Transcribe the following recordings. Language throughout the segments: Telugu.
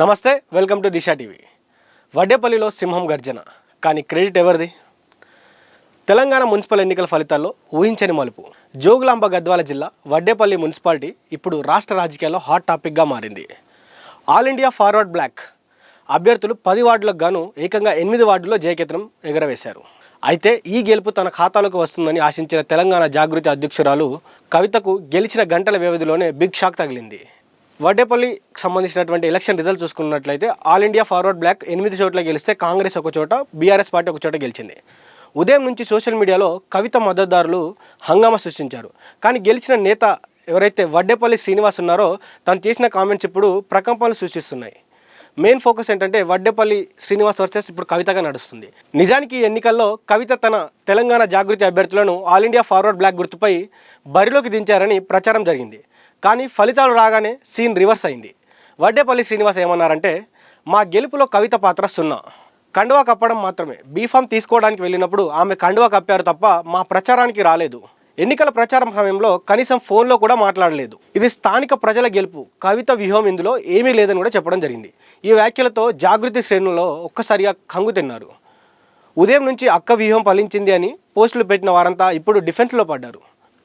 నమస్తే, వెల్కమ్ టు దిశా టీవీ. వడ్డేపల్లిలో సింహం గర్జన, కానీ క్రెడిట్ ఎవరిది? తెలంగాణ మున్సిపల్ ఎన్నికల ఫలితాల్లో ఊహించని మలుపు. జోగులాంబ గద్వాల జిల్లా వడ్డేపల్లి మున్సిపాలిటీ ఇప్పుడు రాష్ట్ర రాజకీయాల్లో హాట్ టాపిక్గా మారింది. ఆల్ ఇండియా ఫార్వర్డ్ బ్లాక్ అభ్యర్థులు 10 వార్డులకు గాను ఏకంగా 8 వార్డుల్లో జయకేతనం ఎగరవేశారు. అయితే ఈ గెలుపు తన ఖాతాలోకి వస్తుందని ఆశించిన తెలంగాణ జాగృతి అధ్యక్షురాలు కవితకు గెలిచిన గంటల వ్యవధిలోనే బిగ్ షాక్ తగిలింది. వడ్డేపల్లికి సంబంధించినటువంటి ఎలక్షన్ రిజల్ట్ చూసుకున్నట్లయితే ఆల్ ఇండియా ఫార్వర్డ్ బ్లాక్ 8 చోట్ల గెలిస్తే కాంగ్రెస్ ఒక చోట, బీఆర్ఎస్ పార్టీ ఒక చోట గెలిచింది. ఉదయం నుంచి సోషల్ మీడియాలో కవిత మద్దతుదారులు హంగామా సృష్టించారు. కానీ గెలిచిన నేత ఎవరైతే వడ్డేపల్లి శ్రీనివాస్ ఉన్నారో తను చేసిన కామెంట్స్ ఇప్పుడు ప్రకంపనలు సృష్టిస్తున్నాయి. మెయిన్ ఫోకస్ ఏంటంటే వడ్డేపల్లి శ్రీనివాస్ వర్సెస్ ఇప్పుడు కవితగా నడుస్తుంది. నిజానికి ఈ ఎన్నికల్లో కవిత తన తెలంగాణ జాగృతి అభ్యర్థులను ఆల్ ఇండియా ఫార్వర్డ్ బ్లాక్ గుర్తుపై బరిలోకి దించారని ప్రచారం జరిగింది. కానీ ఫలితాలు రాగానే సీన్ రివర్స్ అయింది. వడ్డేపల్లి శ్రీనివాస్ ఏమన్నారంటే, మా గెలుపులో కవిత పాత్ర 0, కండువా కప్పడం మాత్రమే. బీఫామ్ తీసుకోవడానికి వెళ్ళినప్పుడు ఆమె కండువా కప్పారు తప్ప మా ప్రచారానికి రాలేదు. ఎన్నికల ప్రచారం సమయంలో కనీసం ఫోన్లో కూడా మాట్లాడలేదు. ఇది స్థానిక ప్రజల గెలుపు, కవిత వ్యూహం ఇందులో ఏమీ లేదని కూడా చెప్పడం జరిగింది. ఈ వ్యాఖ్యలతో జాగృతి శ్రేణుల్లో ఒక్కసారిగా కంగు తిన్నారు. ఉదయం నుంచి అక్క వ్యూహం ఫలించింది అని పోస్టులు పెట్టిన వారంతా ఇప్పుడు డిఫెన్స్లో పడ్డారు.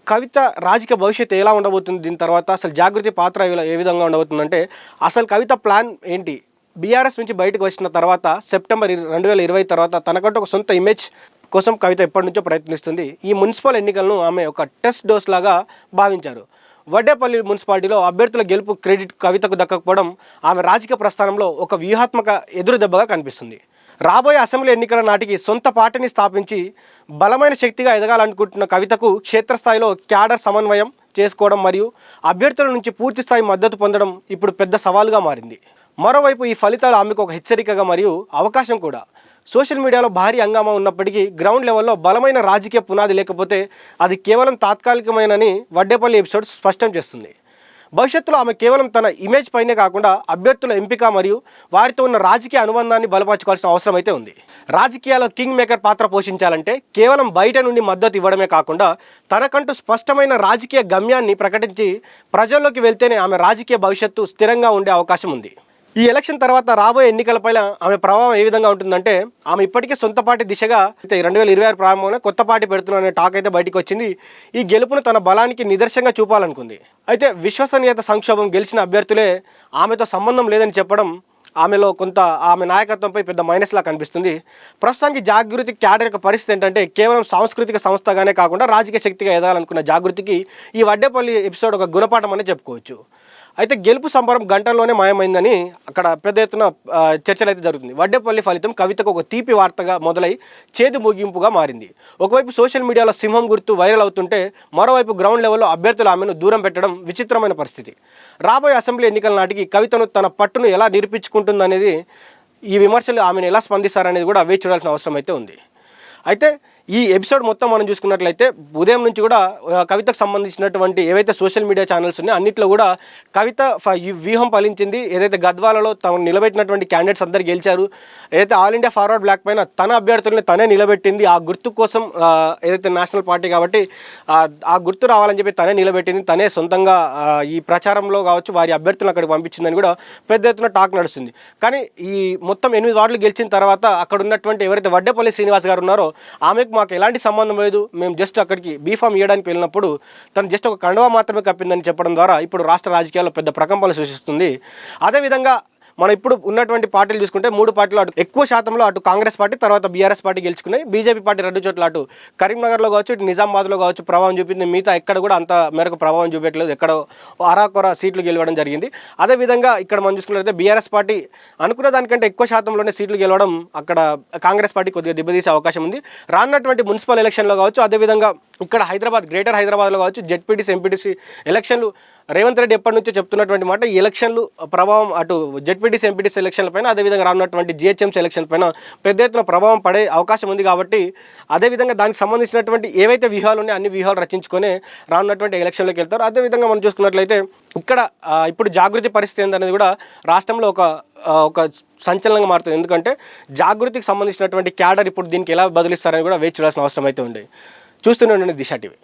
కవిత రాజకీయ భవిష్యత్తు ఎలా ఉండబోతుంది, దీని తర్వాత అసలు జాగృతి పాత్ర ఏ విధంగా ఉండబోతుందంటే, అసలు కవిత ప్లాన్ ఏంటి? బీఆర్ఎస్ నుంచి బయటకు వచ్చిన తర్వాత సెప్టెంబర్ 2020 తర్వాత తనకంటూ ఒక సొంత ఇమేజ్ కోసం కవిత ఎప్పటి నుంచో ప్రయత్నిస్తుంది. ఈ మున్సిపల్ ఎన్నికలను ఆమె ఒక టెస్ట్ డోస్ లాగా భావించారు. వడ్డేపల్లి మున్సిపాలిటీలో అభ్యర్థుల గెలుపు క్రెడిట్ కవితకు దక్కకపోవడం ఆమె రాజకీయ ప్రస్థానంలో ఒక వ్యూహాత్మక ఎదురు దెబ్బగా కనిపిస్తుంది. రాబోయే అసెంబ్లీ ఎన్నికల నాటికి సొంత పార్టీని స్థాపించి బలమైన శక్తిగా ఎదగాలనుకుంటున్న కవితకు క్షేత్రస్థాయిలో క్యాడర్ సమన్వయం చేసుకోవడం మరియు అభ్యర్థుల నుంచి పూర్తిస్థాయి మద్దతు పొందడం ఇప్పుడు పెద్ద సవాలుగా మారింది. మరోవైపు ఈ ఫలితాలు ఆమెకు ఒక హెచ్చరికగా మరియు అవకాశం కూడా. సోషల్ మీడియాలో భారీ హంగామా ఉన్నప్పటికీ గ్రౌండ్ లెవెల్లో బలమైన రాజకీయ పునాది లేకపోతే అది కేవలం తాత్కాలికమైనని వడ్డేపల్లి ఎపిసోడ్ స్పష్టం చేస్తుంది. భవిష్యత్తులో ఆమె కేవలం తన ఇమేజ్ పైనే కాకుండా అభ్యర్థుల ఎంపిక మరియు వారితో ఉన్న రాజకీయ అనుబంధాన్ని బలపరచుకోవాల్సిన అవసరం అయితే ఉంది. రాజకీయాల్లో కింగ్ మేకర్ పాత్ర పోషించాలంటే కేవలం బయట నుండి మద్దతు ఇవ్వడమే కాకుండా తనకంటూ స్పష్టమైన రాజకీయ గమ్యాన్ని ప్రకటించి ప్రజల్లోకి వెళ్తేనే ఆమె రాజకీయ భవిష్యత్తు స్థిరంగా ఉండే అవకాశం ఉంది. ఈ ఎలక్షన్ తర్వాత రాబోయే ఎన్నికలపై ఆమె ప్రభావం ఏ విధంగా ఉంటుందంటే, ఆమె ఇప్పటికే సొంత పార్టీ దిశగా 2026 ప్రారంభంలో కొత్త పార్టీ పెడుతున్న టాక్ అయితే బయటకు వచ్చింది. ఈ గెలుపును తన బలానికి నిదర్శనంగా చూపాలనుకుంది. అయితే విశ్వసనీయత సంక్షోభం గెలిచిన అభ్యర్థులే ఆమెతో సంబంధం లేదని చెప్పడం ఆమెలో కొంత ఆమె నాయకత్వంపై పెద్ద మైనస్లా కనిపిస్తుంది. ప్రస్తుతానికి జాగృతి క్యాడర్ యొక్క పరిస్థితి ఏంటంటే, కేవలం సాంస్కృతిక సంస్థగానే కాకుండా రాజకీయ శక్తిగా ఎదగాలనుకున్న జాగృతికి ఈ వడ్డేపల్లి ఎపిసోడ్ ఒక గుణపాఠం అని చెప్పుకోవచ్చు. అయితే గెలుపు సంబరం గంటల్లోనే మాయమైందని అక్కడ పెద్ద ఎత్తున చర్చలు అయితే జరుగుతుంది. వడ్డేపల్లి ఫలితం కవితకు ఒక తీపి వార్తగా మొదలై చేదు ముగింపుగా మారింది. ఒకవైపు సోషల్ మీడియాలో సింహం గుర్తు వైరల్ అవుతుంటే, మరోవైపు గ్రౌండ్ లెవెల్లో అభ్యర్థులు ఆమెను దూరం పెట్టడం విచిత్రమైన పరిస్థితి. రాబోయే అసెంబ్లీ ఎన్నికల నాటికి కవితను తన పట్టును ఎలా నిరూపించుకుంటుందనేది, ఈ విమర్శలు ఆమెను ఎలా స్పందిస్తారనేది కూడా వేచి చూడాల్సిన అవసరం అయితే ఉంది. అయితే ఈ ఎపిసోడ్ మొత్తం మనం చూసుకున్నట్లయితే ఉదయం నుంచి కూడా కవితకు సంబంధించినటువంటి ఏవైతే సోషల్ మీడియా ఛానల్స్ ఉన్నాయో అన్నింటిలో కూడా కవిత వ్యూహం ఫలించింది. ఏదైతే గద్వాలలో తను నిలబెట్టినటువంటి క్యాండిడేట్స్ అందరు గెలిచారు, ఏదైతే ఆల్ ఇండియా ఫార్వర్డ్ బ్లాక్ పైన తన అభ్యర్థుల్ని తనే నిలబెట్టింది, ఆ గుర్తు కోసం ఏదైతే నేషనల్ పార్టీ కాబట్టి ఆ గుర్తు రావాలని చెప్పి తనే నిలబెట్టింది, తనే సొంతంగా ఈ ప్రచారంలో కావచ్చు వారి అభ్యర్థులను అక్కడికి పంపించిందని కూడా పెద్ద ఎత్తున టాక్ నడుస్తుంది. కానీ ఈ మొత్తం 8 వార్డులు గెలిచిన తర్వాత అక్కడ ఉన్నటువంటి ఎవరైతే వడ్డేపల్లి శ్రీనివాస్ గారు ఉన్నారో ఆమెకు మాకు ఎలాంటి సంబంధం లేదు, మేము జస్ట్ అక్కడికి బీఫామ్ ఇవ్వడానికి వెళ్ళినప్పుడు తను జస్ట్ ఒక కండువా మాత్రమే కప్పిందని చెప్పడం ద్వారా ఇప్పుడు రాష్ట్ర రాజకీయాల్లో పెద్ద ప్రకంపనలు సృష్టిస్తుంది. అదేవిధంగా మనం ఇప్పుడు ఉన్నటువంటి పార్టీలు చూసుకుంటే 3 పార్టీలు అటు ఎక్కువ శాతంలో అటు కాంగ్రెస్ పార్టీ, తర్వాత బీఆర్ఎస్ పార్టీ గెలుచుకున్నాయి. బీజేపీ పార్టీ 2 చోట్ల అటు కరీంనగర్లో కావచ్చు, ఇటు నిజామాబాద్లో కావచ్చు ప్రభావం చూపింది. మిగతా ఎక్కడ కూడా అంత మేరకు ప్రభావం చూపెట్టలేదు, ఎక్కడ అరాకొర సీట్లు గెలవడం జరిగింది. అదేవిధంగా ఇక్కడ మనం చూసుకున్నట్లయితే బీఆర్ఎస్ పార్టీ అనుకున్న దానికంటే ఎక్కువ శాతంలోనే సీట్లు గెలవడం అక్కడ కాంగ్రెస్ పార్టీ కొద్దిగా దెబ్బతీసే అవకాశం ఉంది. రానున్నటువంటి మున్సిపల్ ఎలక్షన్లో కావచ్చు, అదేవిధంగా ఇక్కడ గ్రేటర్ హైదరాబాద్లో కావచ్చు జెడ్పీటీసీ ఎంపీటీసీ ఎలక్షన్లు రేవంత్ రెడ్డి ఎప్పటి నుంచో చెప్తున్నటువంటి మాట, ఈ ఎలక్షన్లు ప్రభావం అటు జెడ్పీటీసీ ఎంపీటీసీ ఎలక్షన్ల పైన, అదేవిధంగా రానున్నటువంటి జిహెచ్ఎంసీ ఎలక్షన్ పైన పెద్ద ఎత్తున ప్రభావం పడే అవకాశం ఉంది. కాబట్టి అదేవిధంగా దానికి సంబంధించినటువంటి ఏవైతే వ్యూహాలు ఉన్నాయో అన్ని వ్యూహాలు రచించుకొని రానున్నటువంటి ఎలక్షన్లోకి వెళ్తారు. అదేవిధంగా మనం చూసుకున్నట్లయితే ఇక్కడ ఇప్పుడు జాగృతి పరిస్థితి ఏంటనేది కూడా రాష్ట్రంలో ఒక సంచలనంగా మారుతుంది. ఎందుకంటే జాగృతికి సంబంధించినటువంటి క్యాడర్ ఇప్పుడు దీనికి ఎలా బదిలిస్తారని కూడా వేచి చూడాల్సిన అవసరం అయితే ఉంది. చూస్తూనే ఉండండి దిశా టీవీ.